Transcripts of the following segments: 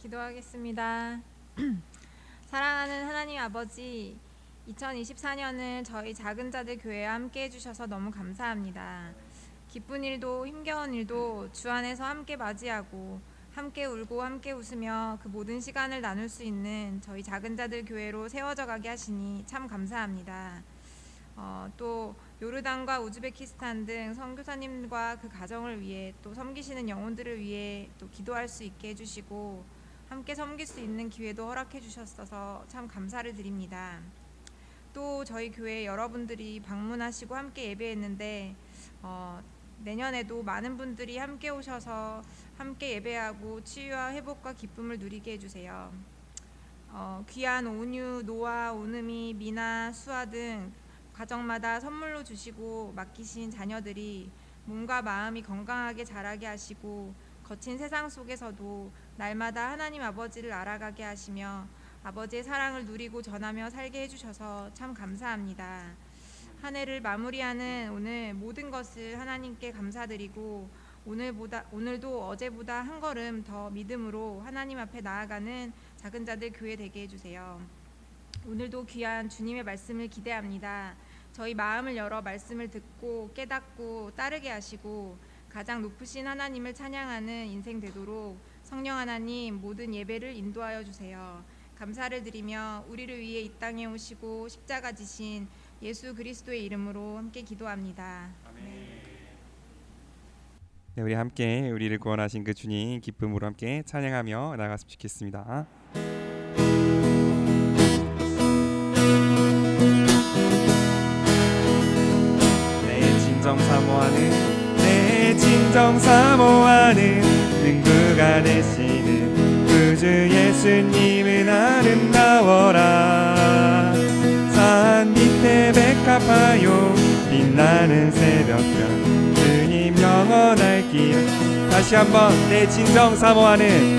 기도하겠습니다. 사랑하는 하나님 아버지, 2024년을 저희 작은 자들 교회와 함께 해주셔서 너무 감사합니다. 기쁜 일도 힘겨운 일도 주 안에서 함께 맞이하고 함께 울고 함께 웃으며 그 모든 시간을 나눌 수 있는 저희 작은 자들 교회로 세워져 가게 하시니 참 감사합니다. 또 요르단과 우즈베키스탄 등 선교사님과 그 가정을 위해 또 섬기시는 영혼들을 위해 또 기도할 수 있게 해주시고 함께 섬길 수 있는 기회도 허락해 주셨어서 참 감사를 드립니다. 또 저희 교회 여러분들이 방문하시고 함께 예배했는데 내년에도 많은 분들이 함께 오셔서 함께 예배하고 치유와 회복과 기쁨을 누리게 해주세요. 귀한 온유, 노아, 오느미, 미나, 수아 등 가정마다 선물로 주시고 맡기신 자녀들이 몸과 마음이 건강하게 자라게 하시고 거친 세상 속에서도 날마다 하나님 아버지를 알아가게 하시며 아버지의 사랑을 누리고 전하며 살게 해주셔서 참 감사합니다. 한 해를 마무리하는 오늘 모든 것을 하나님께 감사드리고 오늘도 어제보다 한 걸음 더 믿음으로 하나님 앞에 나아가는 작은 자들 교회 되게 해주세요. 오늘도 귀한 주님의 말씀을 기대합니다. 저희 마음을 열어 말씀을 듣고 깨닫고 따르게 하시고 가장 높으신 하나님을 찬양하는 인생 되도록 성령 하나님 모든 예배를 인도하여 주세요. 감사를 드리며 우리를 위해 이 땅에 오시고 십자가 지신 예수 그리스도의 이름으로 함께 기도합니다. 네, 우리 함께 우리를 구원하신 그 주님 기쁨으로 함께 찬양하며 나아갔으면 좋겠습니다. 내 진정 사모하는 능구가 되시는 구주 예수님은 아름다워라. 산 밑에 백합화요 빛나는 새벽별 주님 영원할 길. 다시 한번 내 진정 사모하는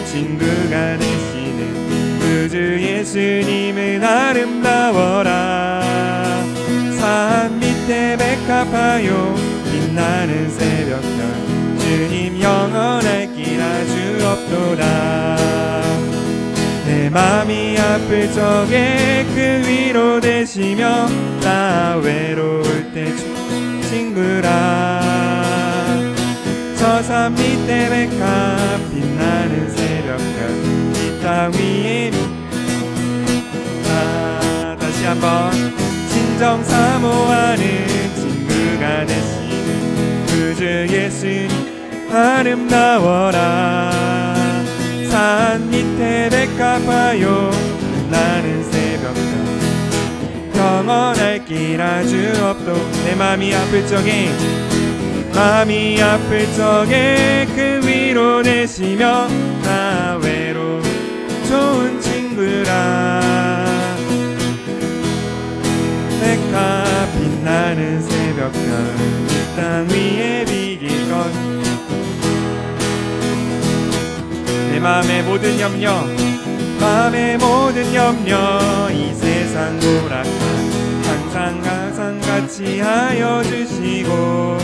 친구가 되시는 구주 예수님은 아름다워라. 산 밑에 백합화요 빛나는 새벽별 주님 영원할 길 아주 없도다. 내 맘이 아플 적에 그 위로 되시며 나 외로울 때 친구라. 저 산 밑에 백합 빛나는 새벽별 이 땅 위에 다시 한번 진정 사모하는 친구가 되시는 구주 예수님 아름다워라. 산 밑에 백합화요 빛나는 새벽별 영원할 길 아주 없도. 내 맘이 아플 적에 그 위로 되시며 나 외로운 좋은 친구라. 백합 빛나는 새벽별 이 땅 위에 비길 것. 내 맘의 모든 염려 이 세상 고락한 항상 같이 하여 주시고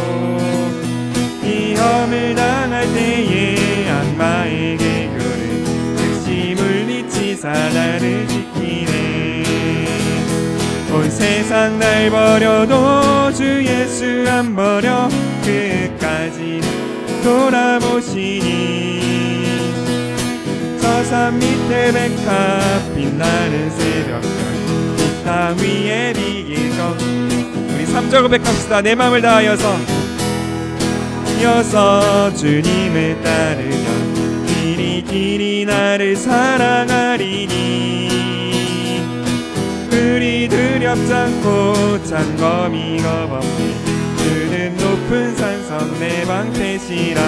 위험을 당할 때에 악마에게 교를 즉시 물리치사 나를 지키네. 온 세상 날 버려도 주 예수 안 버려 끝까지 돌아보시니. 저 산 밑에 백합 빛나는 새벽별 이 땅 위에 비길 것. 우리 3절 고백합시다. 내 맘을 다하여서 주님을 따르면 길이 나를 사랑하리니. 우리 두렵지 않고 장검이 겁없니 주는 높은 산성 내 방패시라.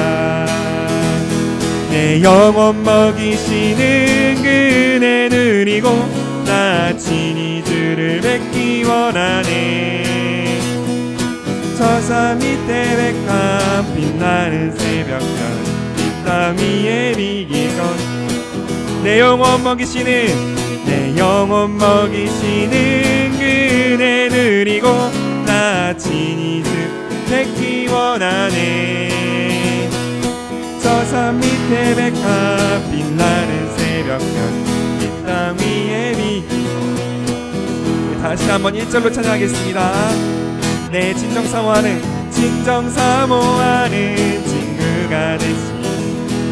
내 영혼 먹이시는 그네 누리고 나 친히 주를 뵙기 원하네. 저 산 밑에 백합 빛나는 새벽별 이 땅 위에 비길 것. 내 영혼 먹이시는 그네 누리고 나 친히 주 뵙기 원하네. 저 산 밑에 백합 빛나는 새벽별 이 땅 위에 다시 한번 1절로 찬양하겠습니다. 내 진정 사모하는 친구가 되신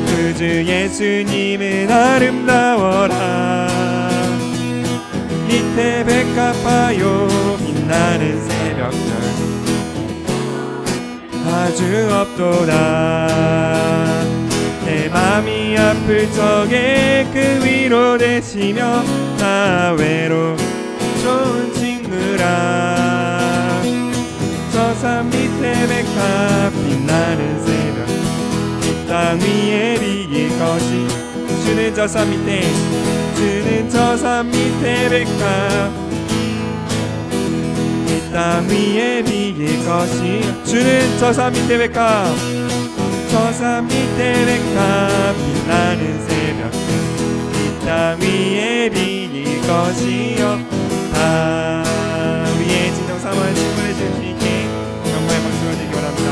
그 주 예수님은 아름다워라. 밑에 백합 봐요 빛나는 새벽별 아주 없도다. 내 맘이 아플 적에 그 위로 되시며 나 외로 좋은 친구라. 저 산 밑에 백합 빛나는 새벽 이 땅 위에 비길 것이 주는 저 산 밑에 백합 이 땅 위에 비길 것이 주는 저 산 밑에 백합 빛나는 새벽 이 땅 위에 비길 것이 없다. 위에 진정 사모하는 친구를 주님께 정말 박수를 드리기 원합니다.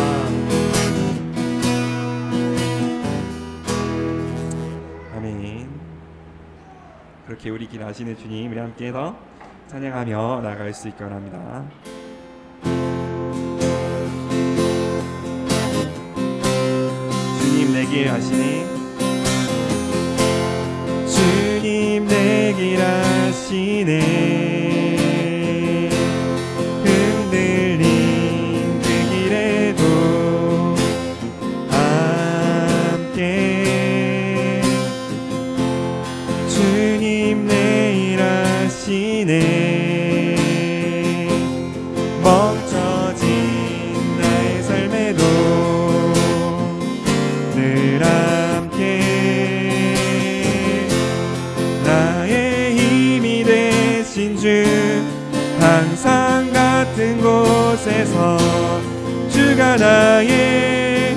아멘. 그렇게 우리 길 아시는 주님, 우리 함께 더 찬양하며 나아갈 수 있기 원합니다. 주님 내 길 아시네. 주님 내 길 아시네. 흔들린 그 길에도 함께 주님 내일 아시네. 멈춰진 나의 삶에도 늘 함께 나의 힘이 되신 주 항상 같은 곳에서 주가 나의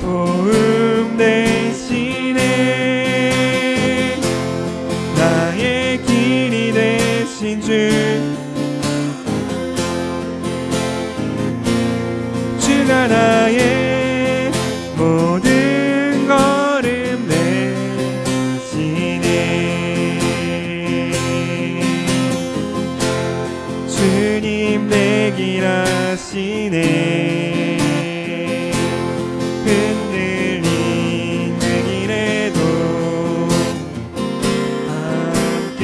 도움 되시네. 나의 길이 되신 주 주가 나의 모든 걸음 되시네. 주님 내 길 아시네. 흔들린 그 길에도 함께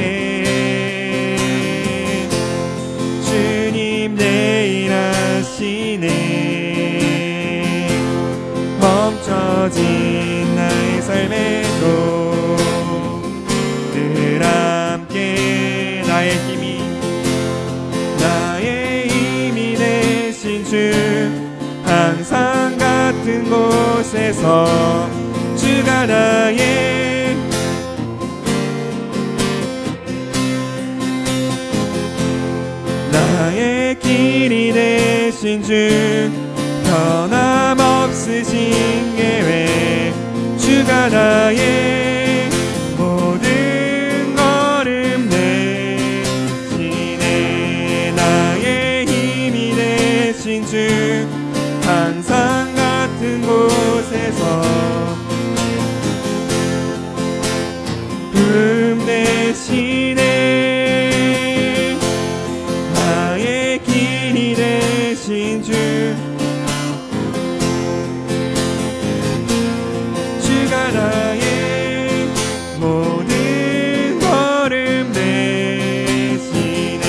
주님 내일 아시네. 멈춰진 나의 삶에도 늘 함께 나의 힘이 되신 주 항상 같은 곳에서 주가 나의 길이 되신 주 변함없으신 계획 주가 나의 모든 걸음 되시네. 나의 힘이 되신 주 항상 같은 곳에서 부름 되시네. 나의 길이 되신 주 주가 나의 모든 걸음 되시네.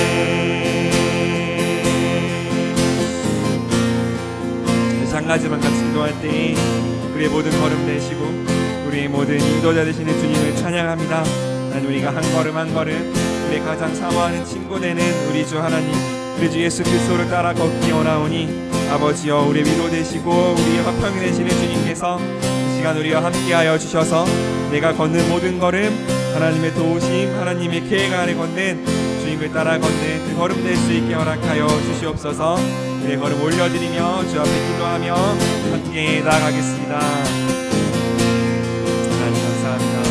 한 가지만 같이 기도할 때 우리의 모든 걸음 되시고 우리의 모든 인도자 되시는 주님을 찬양합니다. 난 우리가 한 걸음 한 걸음 우리의 가장 사모하는 친구 되는 우리 주 하나님, 우리 주 예수 그리스도를 따라 걷기 원하오니 아버지여 우리 위로 되시고 우리의 화평이 되시는 주님께서 이 시간 우리와 함께하여 주셔서 내가 걷는 모든 걸음 하나님의 도우심, 하나님의 계획 안에 걷는 주님을 따라 걷는 그 걸음 될 수 있게 허락하여 주시옵소서. 우리의 걸음 올려드리며 주 앞에 기도하며 함께 나아가겠습니다. 하나님 감사합니다.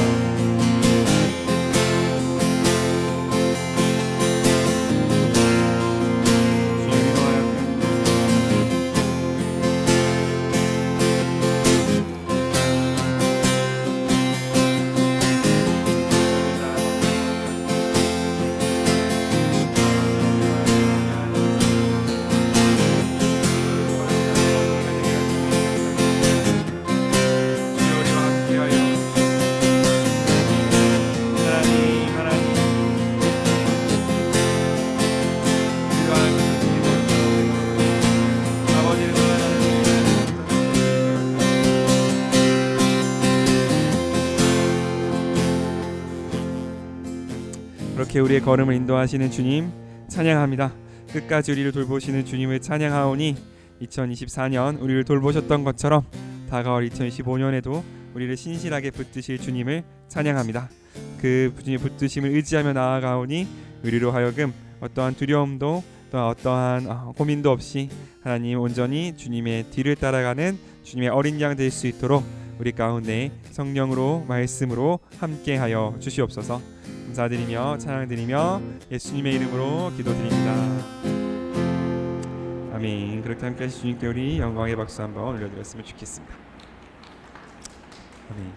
이렇게 우리의 걸음을 인도하시는 주님 찬양합니다. 끝까지 우리를 돌보시는 주님을 찬양하오니 2024년 우리를 돌보셨던 것처럼 다가올 2025년에도 우리를 신실하게 붙드실 주님을 찬양합니다. 그 주님의 붙드심을 의지하며 나아가오니 우리로 하여금 어떠한 두려움도 또 어떠한 고민도 없이 하나님 온전히 주님의 뒤를 따라가는 주님의 어린 양 될 수 있도록 우리 가운데 성령으로 말씀으로 함께하여 주시옵소서. 감사드리며 찬양드리며 예수님의 이름으로 기도드립니다. 아멘. 그렇게 함께 하신 주님께 우리 영광의 박수 한번 올려드렸으면 좋겠습니다. 아멘.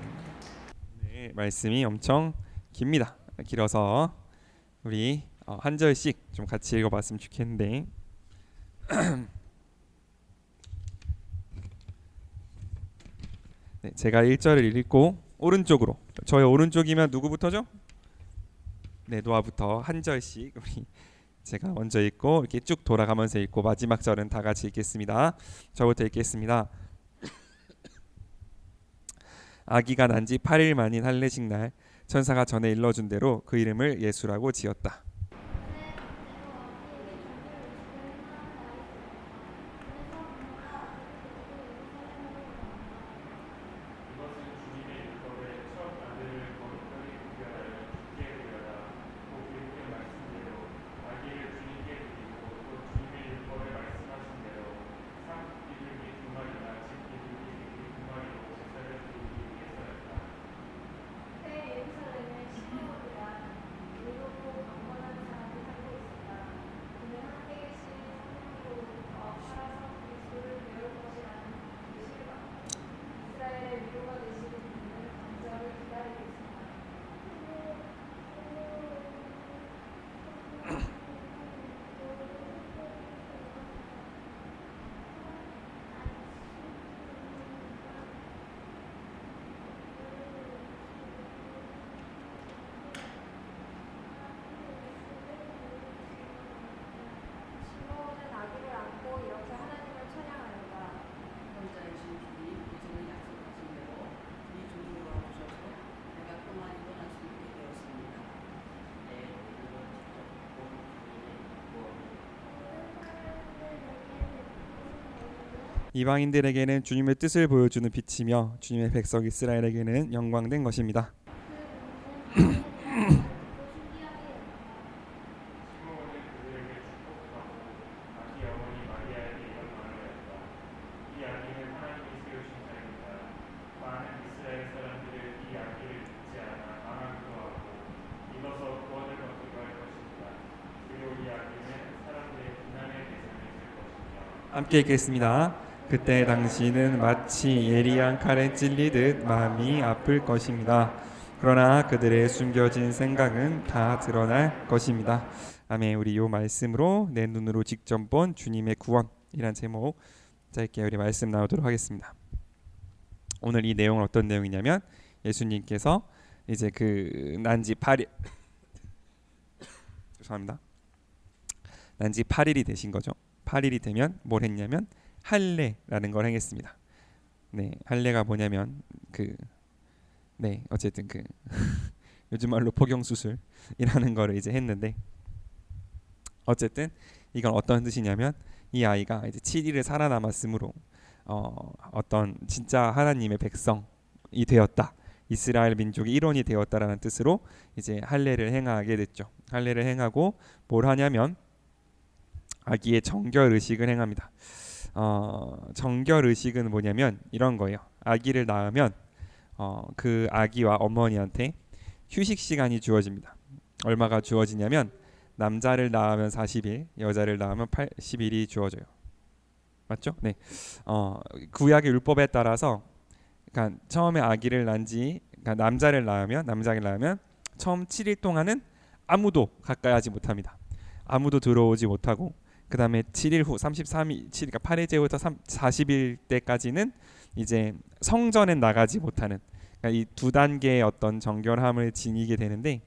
네, 말씀이 엄청 깁니다. 길어서 우리 한 절씩 좀 같이 읽어봤으면 좋겠는데 네, 제가 1절을 읽고 오른쪽으로, 저의 오른쪽이면 누구부터죠? 네, 노아부터 한 절씩 우리 제가 먼저 읽고 이렇게 쭉 돌아가면서 읽고 마지막 절은 다 같이 읽겠습니다. 저부터 읽겠습니다. 아기가 난 지 8일 만인 할례식 날 천사가 전에 일러준 대로 그 이름을 예수라고 지었다. 이방인들에게는 주님의 뜻을 보여주는 빛이며 주님의 백성 이스라엘에게는 영광된 것입니다. 함께 읽겠습니다. 그때 당신은 마치 예리한 칼에 찔리듯 마음이 아플 것입니다. 그러나 그들의 숨겨진 생각은 다 드러날 것입니다. 아멘. 우리 이 말씀으로 내 눈으로 직접 본 주님의 구원이란 제목 짧게 우리 말씀 나오도록 하겠습니다. 오늘 이 내용은 어떤 내용이냐면 예수님께서 이제 그 난지 8일 죄송합니다. 난지 8일이 되신 거죠. 8일이 되면 뭘 했냐면 할례라는 걸 행했습니다. 네, 할례가 뭐냐면 어쨌든 요즘 말로 복용 수술이라는 거를 이제 했는데 어쨌든 이건 어떤 뜻이냐면 이 아이가 이제 7일을 살아남았으므로 어떤 진짜 하나님의 백성이 되었다. 이스라엘 민족의 일원이 되었다라는 뜻으로 이제 할례를 행하게 됐죠. 할례를 행하고 뭘 하냐면 아기의 정결 의식을 행합니다. 정결 의식은 뭐냐면 이런 거예요. 아기를 낳으면 그 아기와 어머니한테 휴식 시간이 주어집니다. 얼마가 주어지냐면 남자를 낳으면 40일, 여자를 낳으면 80일이 주어져요. 맞죠? 네. 구약의 율법에 따라서 그러니까 처음에 아기를 그러니까 남자를 낳으면 처음 7일 동안은 아무도 가까이 하지 못합니다. 아무도 들어오지 못하고 그 다음에 7일 후 33일, 그러니까 8일째부터 40일 때까지는 이제 성전에 나가지 못하는 그러니까 이 두 단계의 어떤 정결함을 지니게 되는데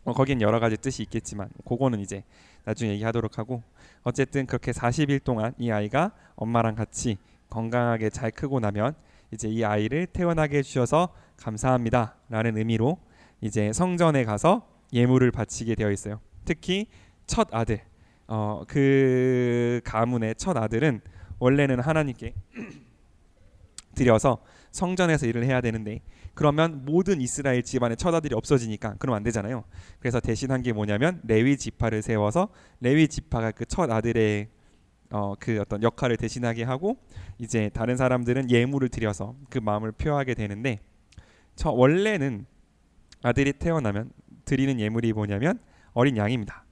거긴 여러 가지 뜻이 있겠지만 그거는 이제 나중에 얘기하도록 하고 어쨌든 그렇게 40일 동안 이 아이가 엄마랑 같이 건강하게 잘 크고 나면 이제 이 아이를 태어나게 해주셔서 감사합니다 라는 의미로 이제 성전에 가서 예물을 바치게 되어 있어요. 특히 첫 아들, 그 가문의 첫 아들은 원래는 하나님께 드려서 성전에서 일을 해야 되는데, 그러면 모든 이스라엘 집안의 첫 아들이 없어지니까 그럼 안 되잖아요. 그래서 대신한 게 뭐냐면 레위 지파를 세워서 레위 지파가 그 첫 아들의 그 어떤 역할을 대신하게 하고, 이제 다른 사람들은 예물을 드려서 그 마음을 표하게 되는데, 원래는 아들이 태어나면 드리는 예물이 뭐냐면 어린 양입니다.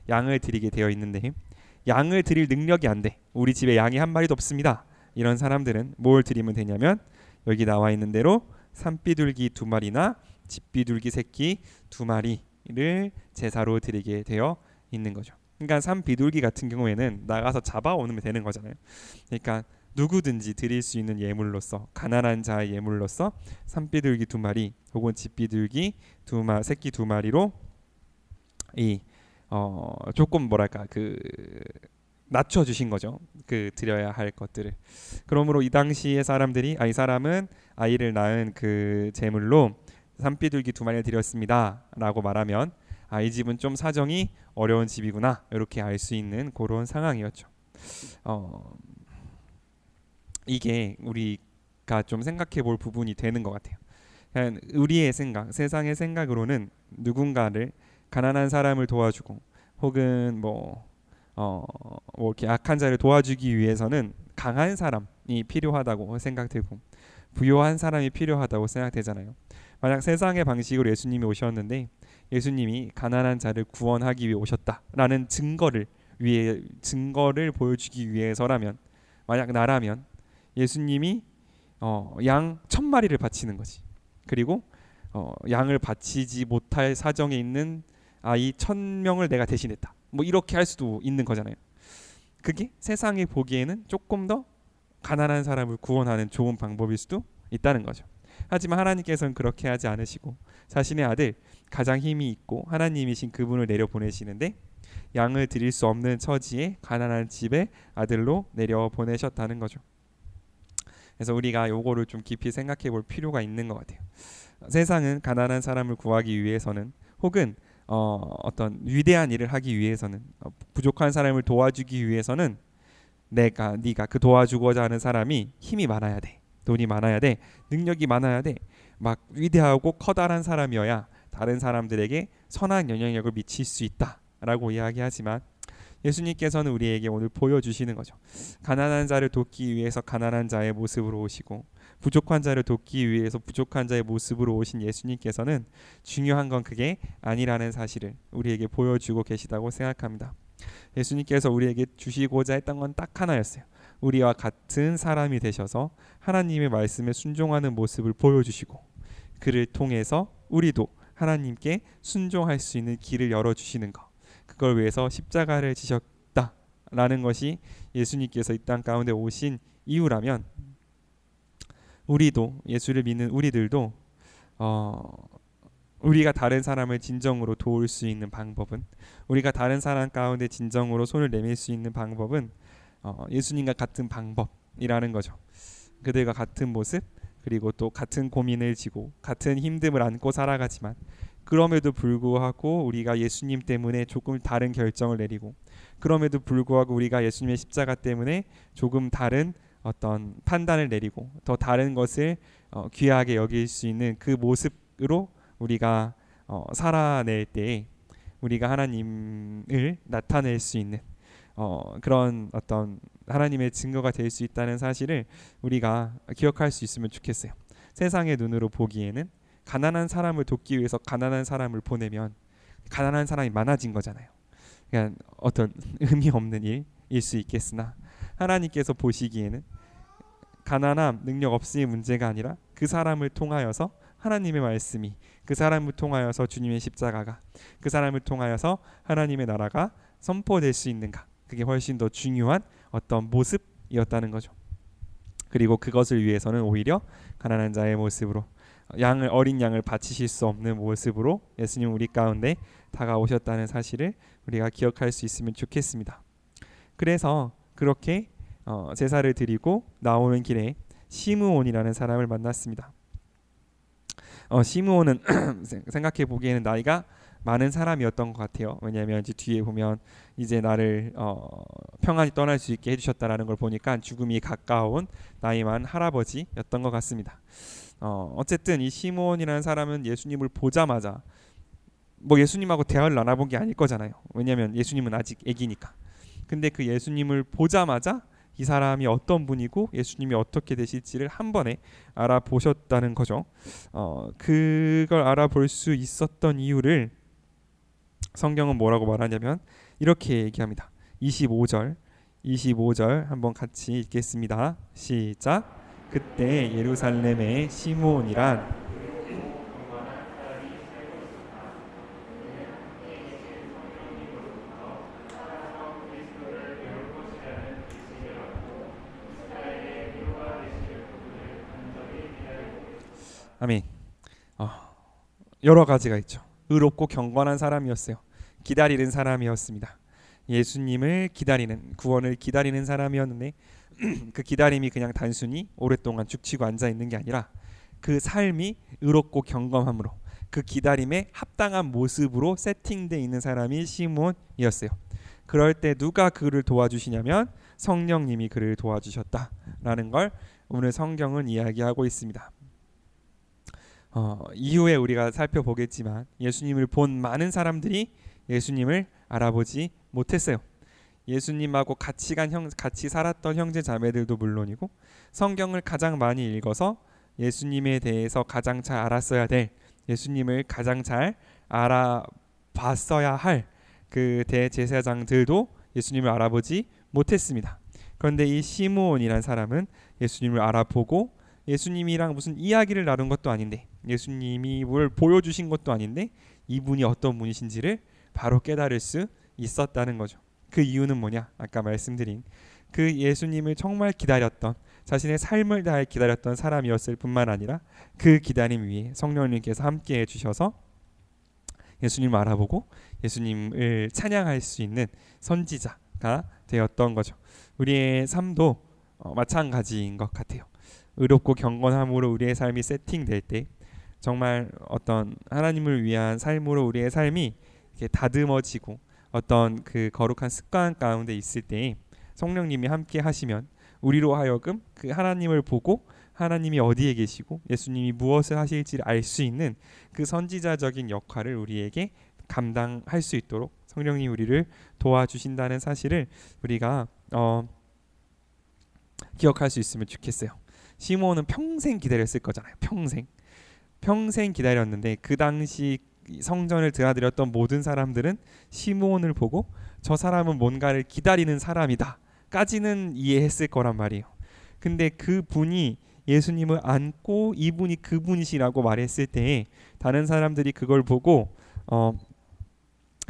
양을 드리게 되어 있는데, 양을 드릴 능력이 안 돼, 우리 집에 양이 한 마리도 없습니다, 이런 사람들은 뭘 드리면 되냐면 여기 나와 있는 대로 산비둘기 2마리나 집비둘기 새끼 2마리를 제사로 드리게 되어 있는 거죠. 그러니까 산비둘기 같은 경우에는 나가서 잡아오면 되는 거잖아요. 그러니까 누구든지 드릴 수 있는 예물로서, 가난한 자의 예물로서 산비둘기 2마리 혹은 집비둘기 새끼 2마리로 이 조금 뭐랄까 그 낮춰주신 거죠. 그 드려야 할 것들을. 그러므로 이 당시의 사람들이, 이 사람은 아이를 낳은 그 제물로 산비둘기 2마리를 드렸습니다라고 말하면, 이 집은 좀 사정이 어려운 집이구나, 이렇게 알 수 있는 그런 상황이었죠. 이게 우리가 좀 생각해 볼 부분이 되는 것 같아요. 그냥 우리의 생각, 세상의 생각으로는 누군가를, 가난한 사람을 도와주고 혹은 뭐 이렇게 약한 자를 도와주기 위해서는 강한 사람이 필요하다고 생각되고 부유한 사람이 필요하다고 생각되잖아요. 만약 세상의 방식으로 예수님이 오셨는데 예수님이 가난한 자를 구원하기 위해 오셨다라는 증거를 보여주기 위해서라면, 만약 나라면 예수님이 양 1000마리를 바치는 거지. 그리고 양을 바치지 못할 사정에 있는 아이 1000명을 내가 대신했다, 뭐 이렇게 할 수도 있는 거잖아요. 그게 세상이 보기에는 조금 더 가난한 사람을 구원하는 좋은 방법일 수도 있다는 거죠. 하지만 하나님께서는 그렇게 하지 않으시고 자신의 아들, 가장 힘이 있고 하나님이신 그분을 내려보내시는데, 양을 드릴 수 없는 처지에 가난한 집의 아들로 내려보내셨다는 거죠. 그래서 우리가 요거를 좀 깊이 생각해 볼 필요가 있는 것 같아요. 세상은 가난한 사람을 구하기 위해서는, 혹은 어떤 위대한 일을 하기 위해서는, 부족한 사람을 도와주기 위해서는 네가 그 도와주고자 하는 사람이 힘이 많아야 돼, 돈이 많아야 돼, 능력이 많아야 돼, 막 위대하고 커다란 사람이어야 다른 사람들에게 선한 영향력을 미칠 수 있다라고 이야기하지만, 예수님께서는 우리에게 오늘 보여주시는 거죠. 가난한 자를 돕기 위해서 가난한 자의 모습으로 오시고, 부족한 자를 돕기 위해서 부족한 자의 모습으로 오신 예수님께서는 중요한 건 그게 아니라는 사실을 우리에게 보여주고 계시다고 생각합니다. 예수님께서 우리에게 주시고자 했던 건 딱 하나였어요. 우리와 같은 사람이 되셔서 하나님의 말씀에 순종하는 모습을 보여주시고, 그를 통해서 우리도 하나님께 순종할 수 있는 길을 열어주시는 것, 그걸 위해서 십자가를 지셨다라는 것이 예수님께서 이 땅 가운데 오신 이유라면, 우리도, 예수를 믿는 우리들도 우리가 다른 사람을 진정으로 도울 수 있는 방법은, 우리가 다른 사람 가운데 진정으로 손을 내밀 수 있는 방법은 예수님과 같은 방법이라는 거죠. 그들과 같은 모습, 그리고 또 같은 고민을 지고 같은 힘듦을 안고 살아가지만, 그럼에도 불구하고 우리가 예수님 때문에 조금 다른 결정을 내리고, 그럼에도 불구하고 우리가 예수님의 십자가 때문에 조금 다른 어떤 판단을 내리고 더 다른 것을 귀하게 여길 수 있는 그 모습으로 우리가 살아낼 때 우리가 하나님을 나타낼 수 있는 그런 어떤 하나님의 증거가 될 수 있다는 사실을 우리가 기억할 수 있으면 좋겠어요. 세상의 눈으로 보기에는 가난한 사람을 돕기 위해서 가난한 사람을 보내면 가난한 사람이 많아진 거잖아요. 그냥 어떤 의미 없는 일일 수 있겠으나, 하나님께서 보시기에는 가난함, 능력 없음이 문제가 아니라 그 사람을 통하여서 하나님의 말씀이, 그 사람을 통하여서 주님의 십자가가, 그 사람을 통하여서 하나님의 나라가 선포될 수 있는가, 그게 훨씬 더 중요한 어떤 모습이었다는 거죠. 그리고 그것을 위해서는 오히려 가난한 자의 모습으로, 어린 양을 바치실 수 없는 모습으로 예수님 우리 가운데 다가오셨다는 사실을 우리가 기억할 수 있으면 좋겠습니다. 그래서 그렇게 제사를 드리고 나오는 길에 시므온이라는 사람을 만났습니다. 시므온은 생각해 보기에는 나이가 많은 사람이었던 것 같아요. 왜냐하면 이제 뒤에 보면 이제 나를 평안히 떠날 수 있게 해주셨다라는 걸 보니까 죽음이 가까운 나이 많은 할아버지였던 것 같습니다. 어쨌든 이 시몬이라는 사람은 예수님을 보자마자 뭐 예수님하고 대화를 나눠본 게 아닐 거잖아요. 왜냐하면 예수님은 아직 아기니까. 근데 그 예수님을 보자마자 이 사람이 어떤 분이고 예수님이 어떻게 되실지를 한 번에 알아보셨다는 거죠. 그걸 알아볼 수 있었던 이유를 성경은 뭐라고 말하냐면 이렇게 얘기합니다. 25절 한번 같이 읽겠습니다. 시작. 그때 예루살렘에 시므온이란 아멘. 여러 가지가 있죠. 의롭고 경건한 사람이었어요. 기다리는 사람이었습니다. 예수님을 기다리는, 구원을 기다리는 사람이었는데 그 기다림이 그냥 단순히 오랫동안 죽치고 앉아 있는 게 아니라 그 삶이 의롭고 경건함으로 그 기다림에 합당한 모습으로 세팅되어 있는 사람이 시므온이었어요. 그럴 때 누가 그를 도와주시냐면 성령님이 그를 도와주셨다라는 걸 오늘 성경은 이야기하고 있습니다. 이후에 우리가 살펴보겠지만 예수님을 본 많은 사람들이 예수님을 알아보지 못했어요. 예수님하고 같이 살았던 형제 자매들도 물론이고 성경을 가장 많이 읽어서 예수님에 대해서 가장 잘 알았어야 될, 예수님을 가장 잘 알아봤어야 할 그 대제사장들도 예수님을 알아보지 못했습니다. 그런데 이 시므온이란 사람은 예수님을 알아보고 예수님이랑 무슨 이야기를 나눈 것도 아닌데, 예수님이 뭘 보여주신 것도 아닌데 이분이 어떤 분이신지를 바로 깨달을 수 있었다는 거죠. 그 이유는 뭐냐? 아까 말씀드린 그 예수님을 정말 기다렸던, 자신의 삶을 다해 기다렸던 사람이었을 뿐만 아니라 그 기다림 위에 성령님께서 함께 해주셔서 예수님을 알아보고 예수님을 찬양할 수 있는 선지자가 되었던 거죠. 우리의 삶도 마찬가지인 것 같아요. 의롭고 경건함으로 우리의 삶이 세팅될 때 정말 어떤 하나님을 위한 삶으로 우리의 삶이 이렇게 다듬어지고 어떤 그 거룩한 습관 가운데 있을 때 성령님이 함께 하시면 우리로 하여금 그 하나님을 보고 하나님이 어디에 계시고 예수님이 무엇을 하실지를 알 수 있는 그 선지자적인 역할을 우리에게 감당할 수 있도록 성령님이 우리를 도와주신다는 사실을 우리가 기억할 수 있으면 좋겠어요. 시므온은 평생 기다렸을 거잖아요. 평생 기다렸는데 그 당시 성전을 드나들었던 모든 사람들은 시므온을 보고 저 사람은 뭔가를 기다리는 사람이다 까지는 이해했을 거란 말이에요. 근데 그 분이 예수님을 안고 이분이 그분이시라고 말했을 때 다른 사람들이 그걸 보고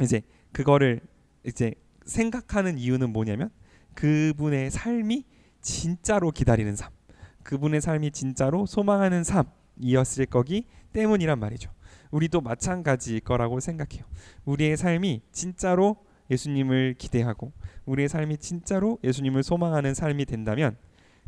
이제 그거를 이제 생각하는 이유는 뭐냐면 그분의 삶이 진짜로 기다리는 삶, 그분의 삶이 진짜로 소망하는 삶이었을 거기 때문이란 말이죠. 우리도 마찬가지일 거라고 생각해요. 우리의 삶이 진짜로 예수님을 기대하고 우리의 삶이 진짜로 예수님을 소망하는 삶이 된다면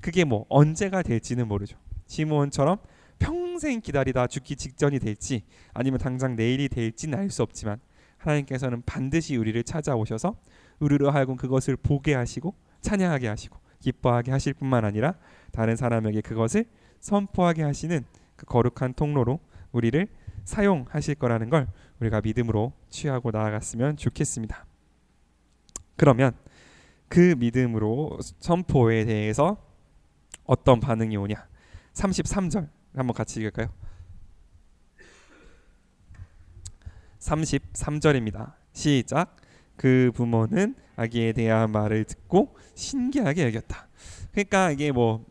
그게 뭐 언제가 될지는 모르죠. 시므온처럼 평생 기다리다 죽기 직전이 될지 아니면 당장 내일이 될지는 알 수 없지만 하나님께서는 반드시 우리를 찾아오셔서 우리로 하여금 그것을 보게 하시고 찬양하게 하시고 기뻐하게 하실 뿐만 아니라 다른 사람에게 그것을 선포하게 하시는 그 거룩한 통로로 우리를 사용하실 거라는 걸 우리가 믿음으로 취하고 나아갔으면 좋겠습니다. 그러면 그 믿음으로 선포에 대해서 어떤 반응이 오냐? 33절 한번 같이 읽을까요? 33절입니다. 시작. 그 부모는 아기에 대한 말을 듣고 신기하게 여겼다. 그러니까 이게 뭐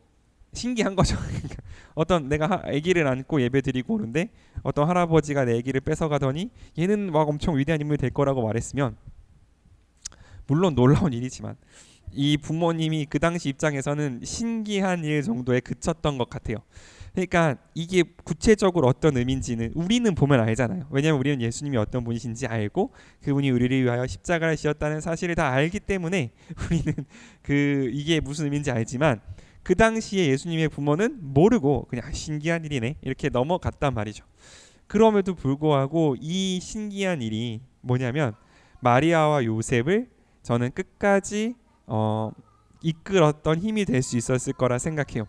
신기한 거죠. 어떤 내가 아기를 안고 예배드리고 오는데 어떤 할아버지가 내 아기를 뺏어가더니 얘는 막 엄청 위대한 인물이 될 거라고 말했으면 물론 놀라운 일이지만 이 부모님이 그 당시 입장에서는 신기한 일 정도에 그쳤던 것 같아요. 그러니까 이게 구체적으로 어떤 의미인지는 우리는 보면 알잖아요. 왜냐하면 우리는 예수님이 어떤 분이신지 알고 그분이 우리를 위하여 십자가를 지었다는 사실을 다 알기 때문에 우리는 이게 무슨 의미인지 알지만 그 당시에 예수님의 부모는 모르고 그냥 신기한 일이네 이렇게 넘어갔단 말이죠. 그럼에도 불구하고 이 신기한 일이 뭐냐면 마리아와 요셉을 저는 끝까지 이끌었던 힘이 될 수 있었을 거라 생각해요.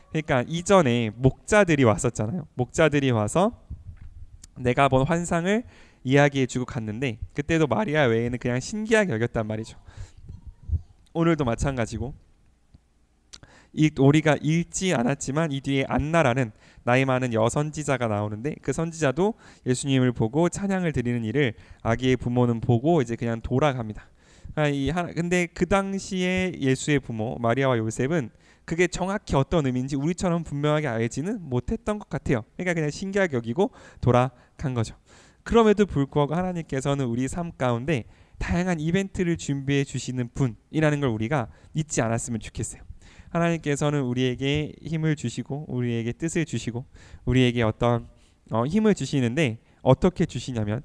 그러니까 이전에 목자들이 왔었잖아요. 목자들이 와서 내가 본 환상을 이야기해주고 갔는데 그때도 마리아 외에는 그냥 신기하게 여겼단 말이죠. 오늘도 마찬가지고 우리가 읽지 않았지만 이 뒤에 안나라는 나이 많은 여선지자가 나오는데 그 선지자도 예수님을 보고 찬양을 드리는 일을 아기의 부모는 보고 이제 그냥 돌아갑니다. 근데 그 당시에 예수의 부모 마리아와 요셉은 그게 정확히 어떤 의미인지 우리처럼 분명하게 알지는 못했던 것 같아요. 그러니까 그냥 신기하게 여기고 돌아간 거죠. 그럼에도 불구하고 하나님께서는 우리 삶 가운데 다양한 이벤트를 준비해 주시는 분이라는 걸 우리가 잊지 않았으면 좋겠어요. 하나님께서는 우리에게 힘을 주시고 우리에게 뜻을 주시고 우리에게 어떤 힘을 주시는데 어떻게 주시냐면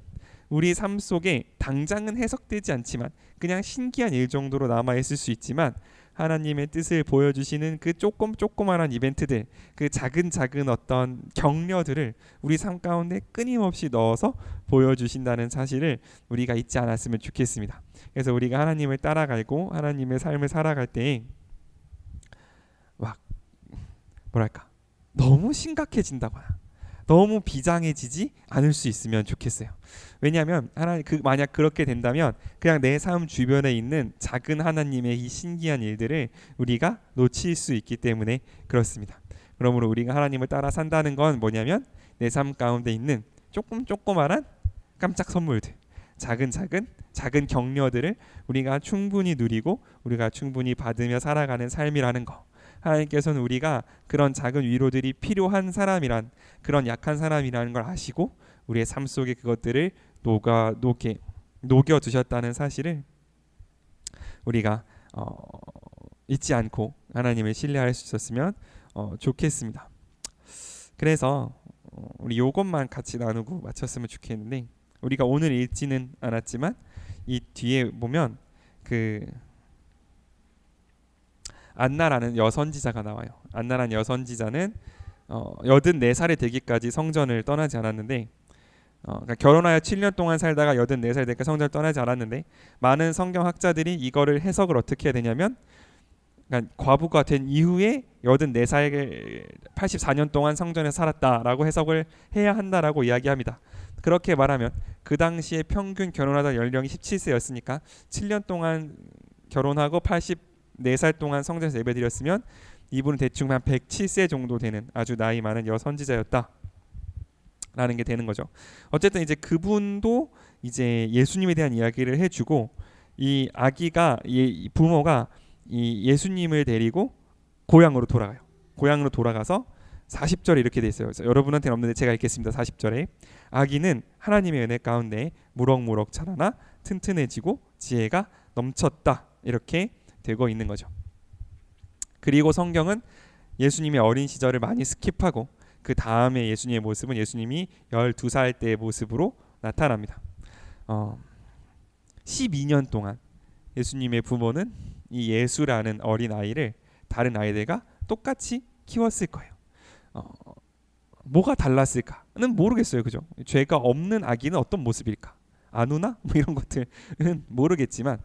우리 삶 속에 당장은 해석되지 않지만 그냥 신기한 일 정도로 남아있을 수 있지만 하나님의 뜻을 보여주시는 그 조그만한 이벤트들, 그 작은 어떤 격려들을 우리 삶 가운데 끊임없이 넣어서 보여주신다는 사실을 우리가 잊지 않았으면 좋겠습니다. 그래서 우리가 하나님을 따라가고 하나님의 삶을 살아갈 때에 막 뭐랄까 너무 심각해진다거나 너무 비장해지지 않을 수 있으면 좋겠어요. 왜냐하면 만약 그렇게 된다면 그냥 내 삶 주변에 있는 작은 하나님의 이 신기한 일들을 우리가 놓칠 수 있기 때문에 그렇습니다. 그러므로 우리가 하나님을 따라 산다는 건 뭐냐면 내 삶 가운데 있는 조그만한 깜짝 선물들, 작은 격려들을 우리가 충분히 누리고 우리가 충분히 받으며 살아가는 삶이라는 거. 하나님께서는 우리가 그런 작은 위로들이 필요한 사람이란 그런 약한 사람이라는 걸 아시고 우리의 삶 속에 그것들을 녹여 두셨다는 사실을 우리가 잊지 않고 하나님을 신뢰할 수 있었으면 좋겠습니다. 그래서 우리 요것만 같이 나누고 마쳤으면 좋겠는데 우리가 오늘 읽지는 않았지만 이 뒤에 보면 그 안나라는 여선지자가 나와요. 안나라는 여선지자는 84살이 되기까지 성전을 떠나지 않았는데 그러니까 결혼하여 7년 동안 살다가 84살 되니까 성전을 떠나지 않았는데 많은 성경학자들이 이거를 해석을 어떻게 해야 되냐면 그러니까 과부가 된 이후에 84살 84년 동안 성전에 살았다라고 해석을 해야 한다라고 이야기합니다. 그렇게 말하면 그 당시에 평균 결혼하던 연령이 17세였으니까 7년 동안 결혼하고 84살 동안 성전에서 예배드렸으면 이분은 대충 한 107세 정도 되는 아주 나이 많은 여선지자였다 라는 게 되는 거죠. 어쨌든 이제 그분도 이제 예수님에 대한 이야기를 해주고 이 아기가 이 부모가 이 예수님을 데리고 고향으로 돌아가요. 고향으로 돌아가서 40절에 이렇게 돼 있어요. 여러분한테는 없는데 제가 읽겠습니다. 40절에 아기는 하나님의 은혜 가운데 무럭무럭 자라나 튼튼해지고 지혜가 넘쳤다 이렇게 되고 있는 거죠. 그리고 성경은 예수님의 어린 시절을 많이 스킵하고 그 다음에 예수님의 모습은 예수님이 12살 때의 모습으로 나타납니다. 12년 동안 예수님의 부모는 이 예수라는 어린 아이를 다른 아이들과 똑같이 키웠을 거예요. 뭐가 달랐을까는 모르겠어요. 그죠? 죄가 없는 아기는 어떤 모습일까? 아누나? 뭐 이런 것들은 모르겠지만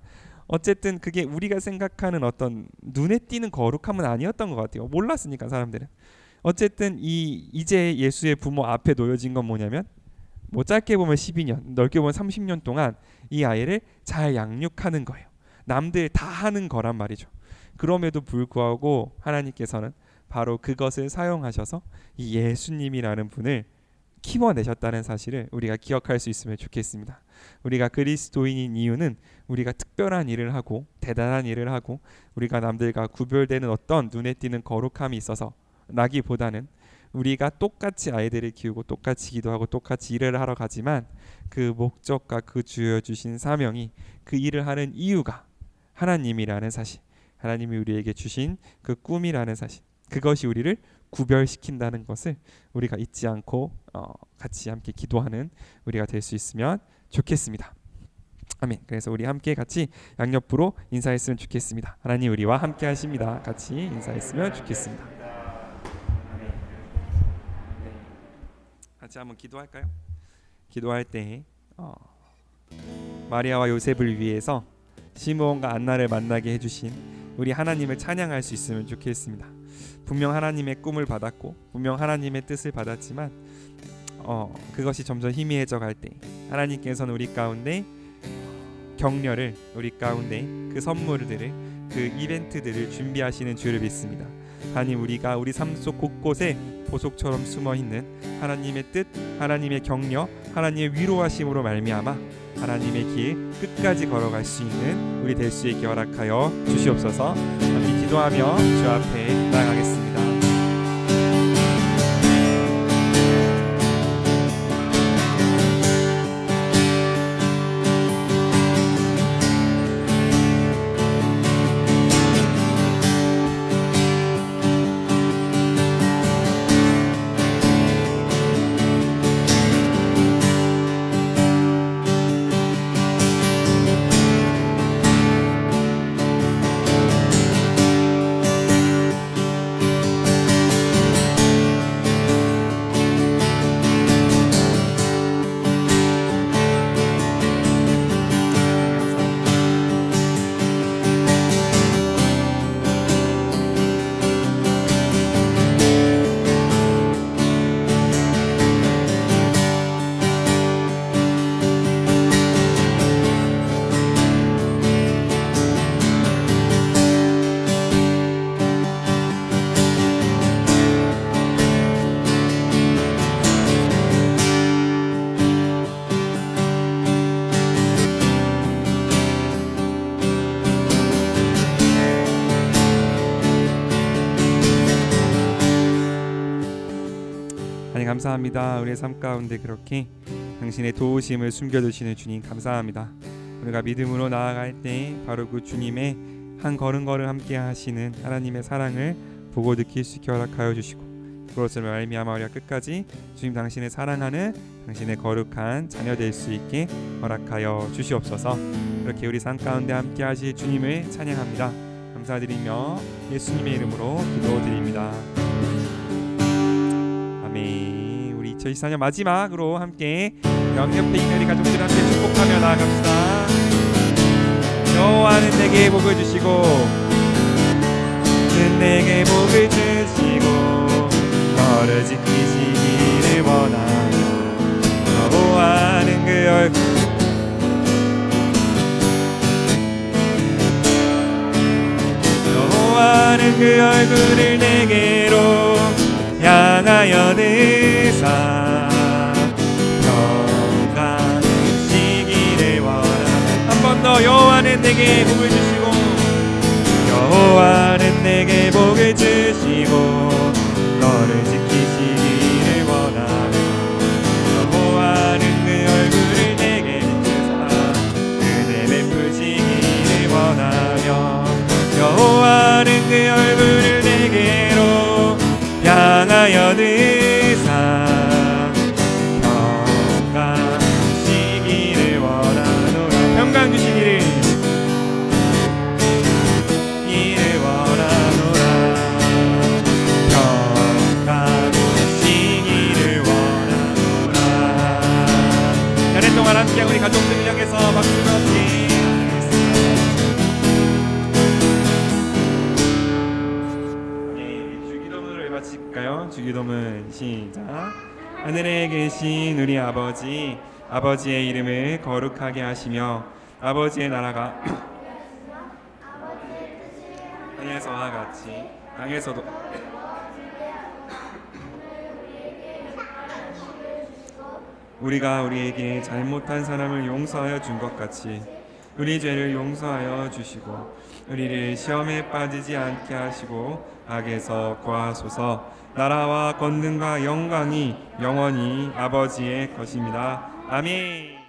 어쨌든 그게 우리가 생각하는 어떤 눈에 띄는 거룩함은 아니었던 것 같아요. 몰랐으니까 사람들은. 어쨌든 이제 예수의 부모 앞에 놓여진 건 뭐냐면 뭐 짧게 보면 12년, 넓게 보면 30년 동안 이 아이를 잘 양육하는 거예요. 남들 다 하는 거란 말이죠. 그럼에도 불구하고 하나님께서는 바로 그것을 사용하셔서 이 예수님이라는 분을 키워내셨다는 사실을 우리가 기억할 수 있으면 좋겠습니다. 우리가 그리스도인인 이유는 우리가 특별한 일을 하고 대단한 일을 하고 우리가 남들과 구별되는 어떤 눈에 띄는 거룩함이 있어서 라기보다는 우리가 똑같이 아이들을 키우고 똑같이 기도하고 똑같이 일을 하러 가지만 그 목적과 그 주어주신 사명이 그 일을 하는 이유가 하나님이라는 사실, 하나님이 우리에게 주신 그 꿈이라는 사실, 그것이 우리를 구별시킨다는 것을 우리가 잊지 않고 같이 함께 기도하는 우리가 될 수 있으면 좋겠습니다. 아멘. 그래서 우리 함께 같이 양옆으로 인사했으면 좋겠습니다. 하나님 우리와 함께 하십니다. 같이 인사했으면 좋겠습니다. 같이 한번 기도할까요? 기도할 때 마리아와 요셉을 위해서 시므온과 안나를 만나게 해주신 우리 하나님을 찬양할 수 있으면 좋겠습니다. 분명 하나님의 꿈을 받았고 분명 하나님의 뜻을 받았지만 그것이 점점 희미해져 갈 때 하나님께서는 우리 가운데 격려를, 우리 가운데 그 선물들을, 그 이벤트들을 준비하시는 줄을 믿습니다. 하나님, 우리가 우리 삶 속 곳곳에 보석처럼 숨어있는 하나님의 뜻, 하나님의 격려, 하나님의 위로하심으로 말미암아 하나님의 길 끝까지 걸어갈 수 있는 우리 될 수 있게 허락하여 주시옵소서. 함께 기도하며 주 앞에 나아가겠습니다. 감사합니다. 우리의 삶 가운데 그렇게 당신의 도우심을 숨겨두시는 주님 감사합니다. 우리가 믿음으로 나아갈 때 바로 그 주님의 한 걸음걸음 함께 하시는 하나님의 사랑을 보고 느낄 수 있게 허락하여 주시고 그것을 말미암아 우리가 끝까지 주님 당신의 사랑하는 당신의 거룩한 자녀 될 수 있게 허락하여 주시옵소서. 이렇게 우리 삶 가운데 함께 하실 주님을 찬양합니다. 감사드리며 예수님의 이름으로 기도드립니다. 아멘. 2024년 마지막으로 함께 옆에 있는 우리 가족들 함께 축복하며 나아갑시다. 여호와는 내게 복을 주시고 내게 복을 주시고 너를 지키시기를 원하며 여호와는 그 얼굴 여호와는 그 얼굴을 내게로 향하여 드사 평강하시기를 원하네. 한 번 더 여호와는 내게 복을 주시고 여호와는 내게 복을 주시고 너를 지키시기를 원하네. 여호와는 그 얼굴을 내게 비추사 은혜 베푸시기를 원하며 여호와는 그 얼굴을 내게로 향하여 드사 평강하시기를 원하노라. 평강 주시기를 원하노라. 평강하시기를 원하노라. 한 해 동안 함께 우리 가족들을 향해서 박수를 함께 주기도문 시작. 하늘에 계신 우리 아버지, 아버지의 이름을 거룩하게 하시며 아버지의 나라가 하늘에서와 같이 땅에서도 우리가 우리에게 잘못한 사람을 용서하여 준 것 같이 우리 죄를 용서하여 주시고 우리를 시험에 빠지지 않게 하시고 악에서 구하소서. 나라와 권능과 영광이 영원히 아버지의 것입니다. 아멘.